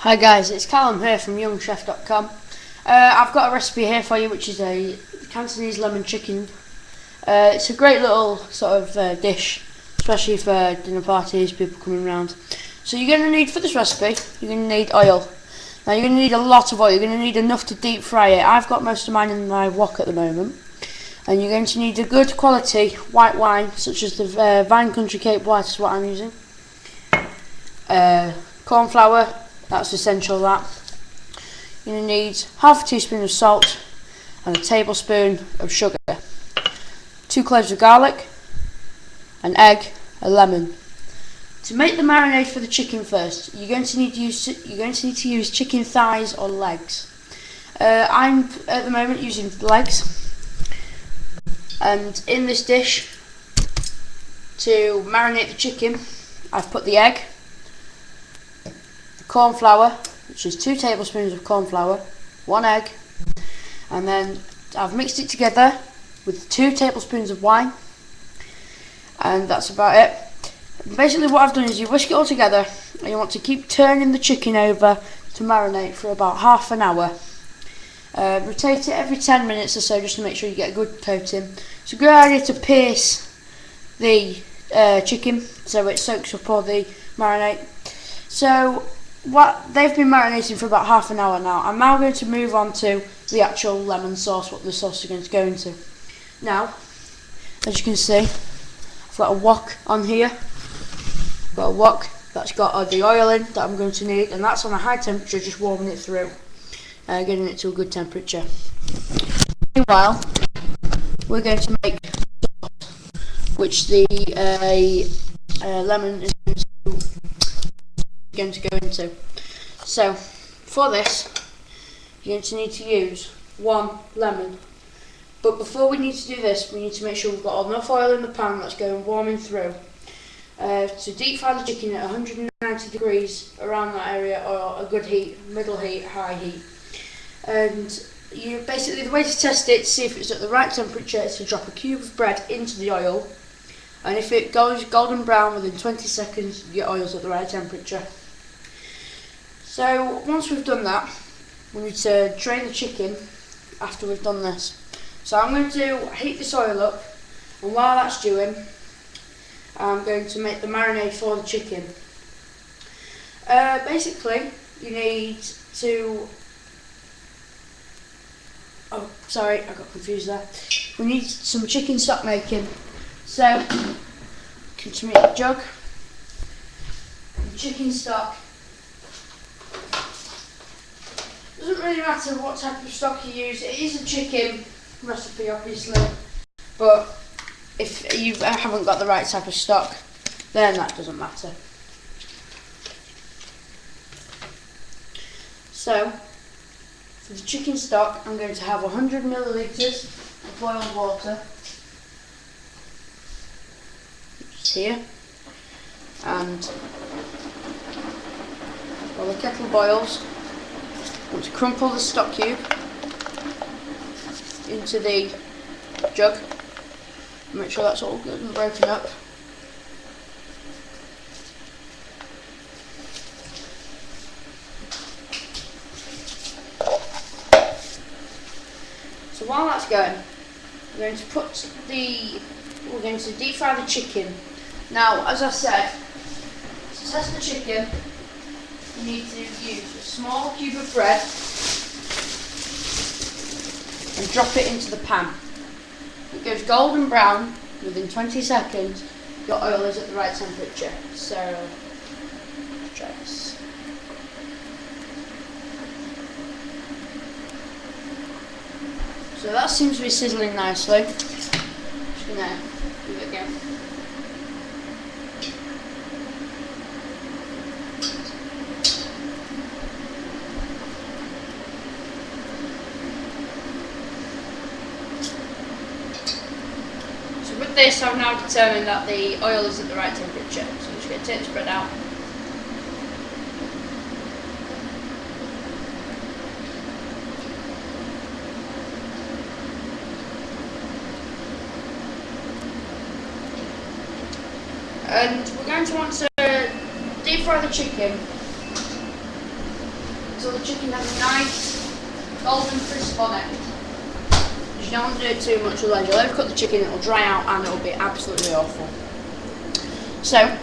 Hi guys, it's Callum here from youngchef101's. I've got a recipe here for you which is a Cantonese lemon chicken. It's a great little sort of dish, especially for dinner parties, people coming around. So you're going to need, for this recipe, you're going to need oil. Now you're going to need a lot of oil, you're going to need enough to deep fry it. I've got most of mine in my wok at the moment. And you're going to need a good quality white wine, such as the Vine Country Cape White is what I'm using. Corn flour. That's essential. That you're going to need half a teaspoon of salt and a tablespoon of sugar, 2 cloves of garlic, an egg, a lemon. To make the marinade for the chicken first, you're going to need to use chicken thighs or legs. I'm at the moment using legs, and in this dish, to marinate the chicken, I've put the egg, corn flour, which is 2 tablespoons of corn flour, 1 egg, and then I've mixed it together with 2 tablespoons of wine, and that's about it. Basically what I've done is you whisk it all together and you want to keep turning the chicken over to marinate for about half an hour. Rotate it every 10 minutes or so just to make sure you get a good coating. It's a good idea to pierce the chicken so it soaks up all the marinade. So they've been marinating for about half an hour now. I'm now going to move on to the actual lemon sauce, what the sauce is going to go into. Now, as you can see, I've got a wok on here. I've got a wok that's got the oil in that I'm going to need, and that's on a high temperature, just warming it through, getting it to a good temperature. Meanwhile, we're going to make sauce, which the lemon is going to go into. So for this, you're going to need to use 1 lemon. But before we need to do this, we need to make sure we've got enough oil in the pan that's going warming through to deep fry the chicken at 190 degrees around that area, or a good heat, middle heat, high heat. And you basically, the way to test it to see if it's at the right temperature is to drop a cube of bread into the oil, and if it goes golden brown within 20 seconds, your oil's at the right temperature. So once we've done that, we need to drain the chicken after we've done this. So I'm going to heat this oil up, and while that's doing, I'm going to make the marinade for the chicken. Basically, you need to... Oh, sorry, I got confused there. We need some chicken stock making. So, to make a jug, chicken stock. Doesn't really matter what type of stock you use. It is a chicken recipe, obviously, but if you haven't got the right type of stock, then that doesn't matter. So, for the chicken stock, I'm going to have 100 millilitres of boiled water, which is here, and while the kettle boils, I'm going to crumple the stock cube into the jug. Make sure that's all good and broken up. So while that's going, we're going to deep fry the chicken. Now, as I said, to test the chicken, you need to use a small cube of bread and drop it into the pan. It goes golden brown within 20 seconds, your oil is at the right temperature. So, let's try this. So that seems to be sizzling nicely. Just gonna give it a go. With this, I've now determined that the oil is at the right temperature, so I'm just going to take this bread out. And we're going to want to deep fry the chicken until the chicken has a nice golden crisp on it. You don't want to do it too much, otherwise you'll overcook the chicken, it'll dry out and it'll be absolutely awful. So,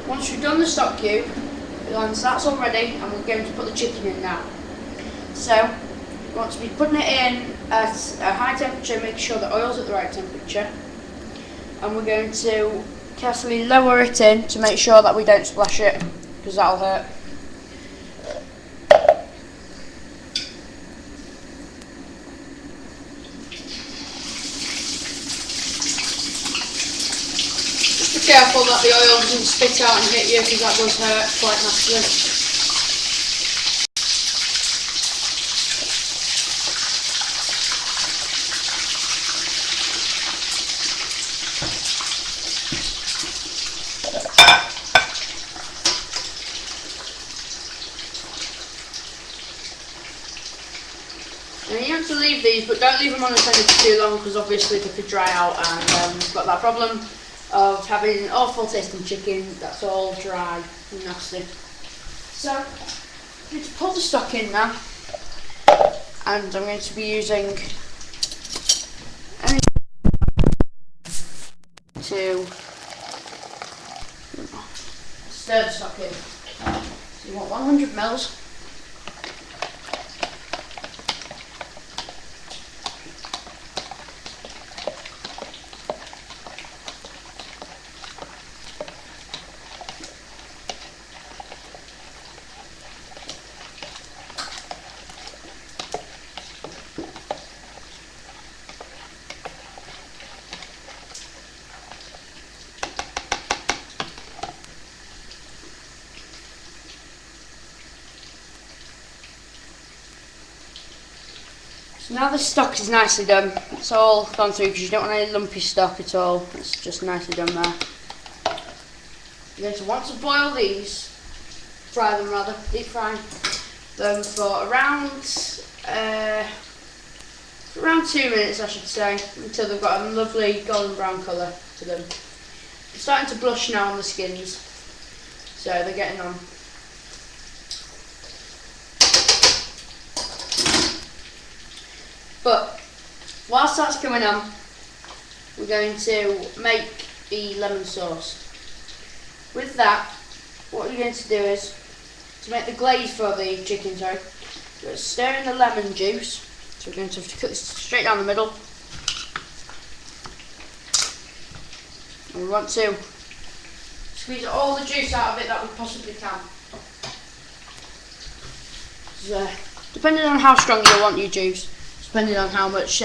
once you've done the stock cube, once that's all ready, and we're going to put the chicken in now. So, you want to be putting it in at a high temperature, make sure the oil's at the right temperature. And we're going to carefully lower it in to make sure that we don't splash it, because that'll hurt. Just be careful that the oil doesn't spit out and hit you, because that does hurt quite nastily. And you have to leave these, but don't leave them on the tender for too long, because obviously they could dry out, and we've got that problem of having awful tasting chicken that's all dry and nasty. So I'm going to pull the stock in now, and I'm going to be using any to stir the stock in. So you want 100 mils. So now the stock is nicely done. It's all gone through, because you don't want any lumpy stock at all. It's just nicely done there. You're going to want to boil these, fry them rather, deep fry them for around 2 minutes, I should say, until they've got a lovely golden brown colour to them. They're starting to blush now on the skins, so they're getting on. But whilst that's coming on, we're going to make the lemon sauce. With that, what we're going to do is, to make the glaze for the chicken, we're stir in the lemon juice. So we're going to have to cut this straight down the middle. And we want to squeeze all the juice out of it that we possibly can. So, depending on how strong you want your juice, depending on how much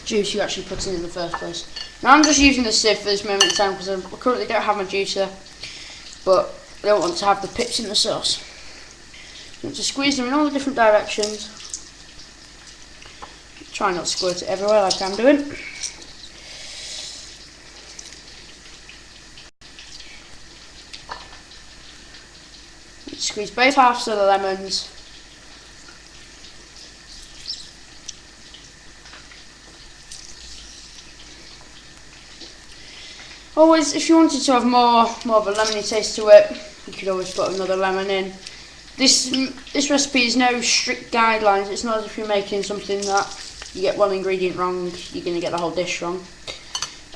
juice you actually put in the first place. Now I'm just using the sieve for this moment in time, because I currently don't have my juicer, but I don't want to have the pips in the sauce. You want to squeeze them in all the different directions. Try not to squirt it everywhere like I'm doing. Squeeze both halves of the lemons. Always, if you wanted to have more of a lemony taste to it, you could always put another lemon in. This recipe is no strict guidelines. It's not as if you're making something that you get one ingredient wrong, you're going to get the whole dish wrong.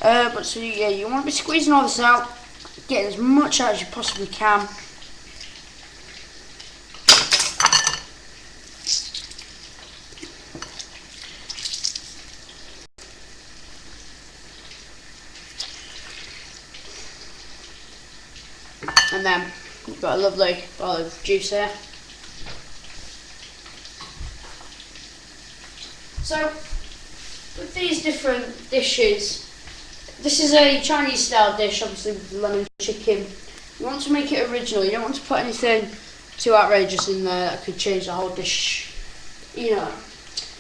But so yeah, you want to be squeezing all this out, getting as much out as you possibly can. And then we've got a lovely ball of juice here. So with these different dishes, this is a Chinese style dish, obviously with the lemon chicken. You want to make it original, you don't want to put anything too outrageous in there that could change the whole dish, you know.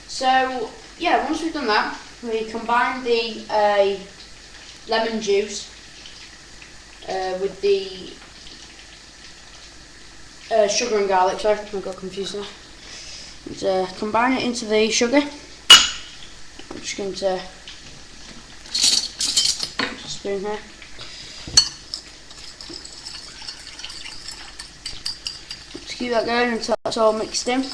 So yeah, once we've done that, we combine the lemon juice with the sugar and garlic. Sorry, I got confused there. And, combine it into the sugar. I'm just going to put a spoon here. Just keep that going until it's all mixed in.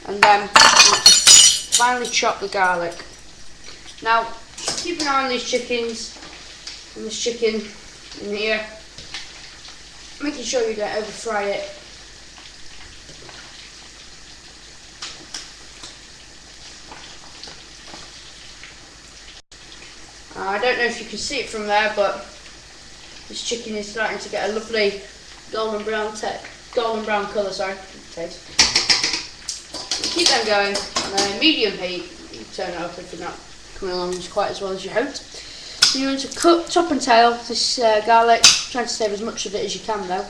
And then finally chop the garlic. Now, just keep an eye on these chickens and this chicken in here, making sure you don't over fry it. I don't know if you can see it from there, but this chicken is starting to get a lovely golden brown colour. Sorry, taste. Keep them going on a medium heat. You turn it off if they're not coming along quite as well as you hoped. So you want to cut top and tail this garlic, trying to save as much of it as you can though.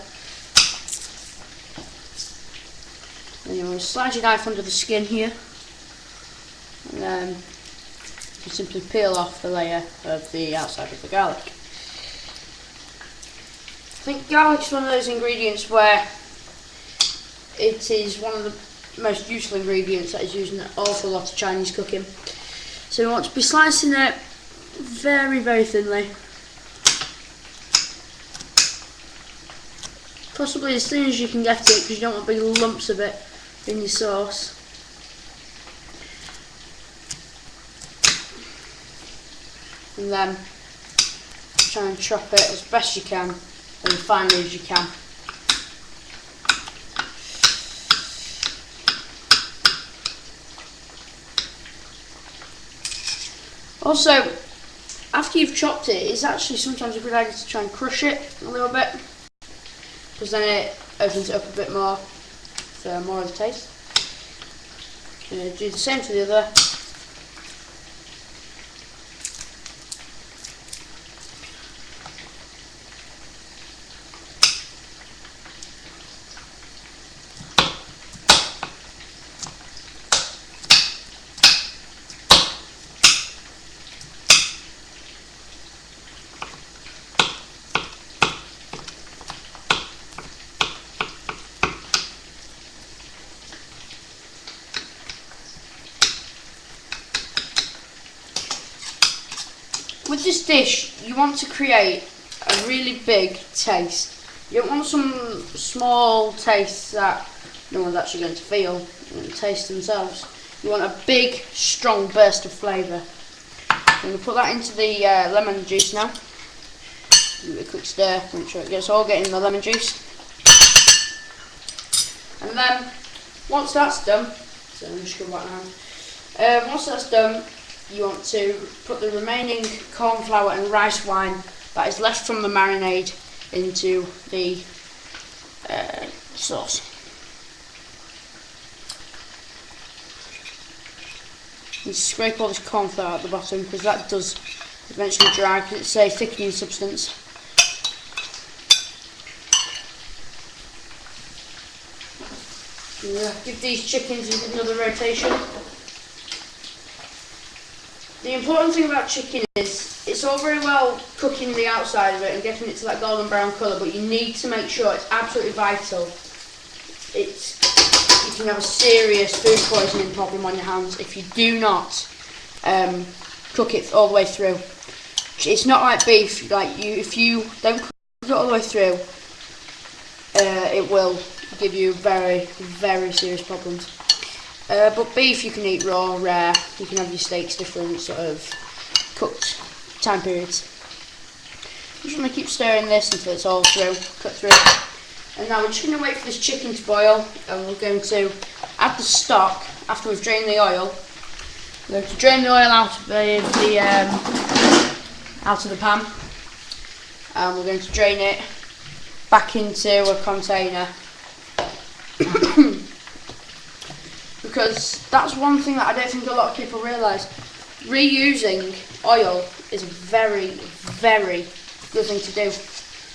Then you want to slide your knife under the skin here, and then you simply peel off the layer of the outside of the garlic. I think garlic is one of those ingredients where it is one of the most useful ingredients that is used in an awful lot of Chinese cooking. So we want to be slicing it very, very thinly. Possibly as thin as you can get it, because you don't want big lumps of it in your sauce. And then try and chop it as best you can, and finely as you can. Also, after you've chopped it, it's actually sometimes a good idea to try and crush it a little bit, because then it opens it up a bit more for more of the taste. Do the same to the other. With this dish, you want to create a really big taste. You don't want some small tastes that no one's actually going to feel and taste themselves. You want a big, strong burst of flavour. I'm going to put that into the lemon juice now. Give it a quick stir, make sure it gets all getting the lemon juice. And then, once that's done, so I'm just going back now. Once that's done, you want to put the remaining cornflour and rice wine that is left from the marinade into the sauce. And scrape all this cornflour at the bottom, because that does eventually dry, because it's a thickening substance. Give these chickens another rotation. The important thing about chicken is it's all very well cooking the outside of it and getting it to that golden brown colour, but you need to make sure it's absolutely vital. You can have a serious food poisoning problem on your hands if you do not cook it all the way through. It's not like beef. If you don't cook it all the way through, it will give you very, very serious problems. But beef you can eat raw, rare. You can have your steaks different sort of cooked time periods. I'm just going to keep stirring this until it's all cut through. And now we're just going to wait for this chicken to boil, and we're going to add the stock after we've drained the oil. We're going to drain the oil out of the pan, and we're going to drain it back into a container. Because that's one thing that I don't think a lot of people realise. Reusing oil is a very, very good thing to do.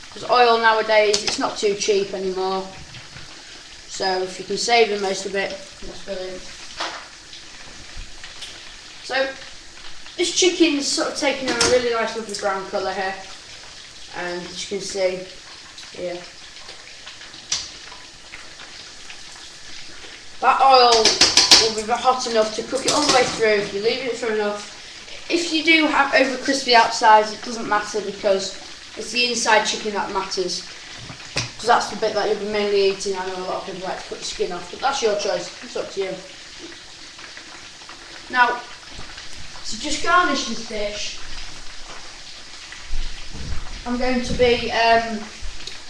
Because oil nowadays, it's not too cheap anymore. So if you can save the most of it, that's brilliant. So this chicken's sort of taking on a really nice lovely brown colour here. And as you can see here, that oil will be hot enough to cook it all the way through. If you leave it for enough. If you do have over crispy outsides, it doesn't matter because it's the inside chicken that matters. Because that's the bit that you'll be mainly eating. I know a lot of people like to cut the skin off, but that's your choice. It's up to you. Now, to just garnish this dish, I'm going to be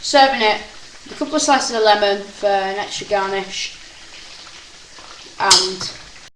serving it with a couple of slices of lemon for an extra garnish, and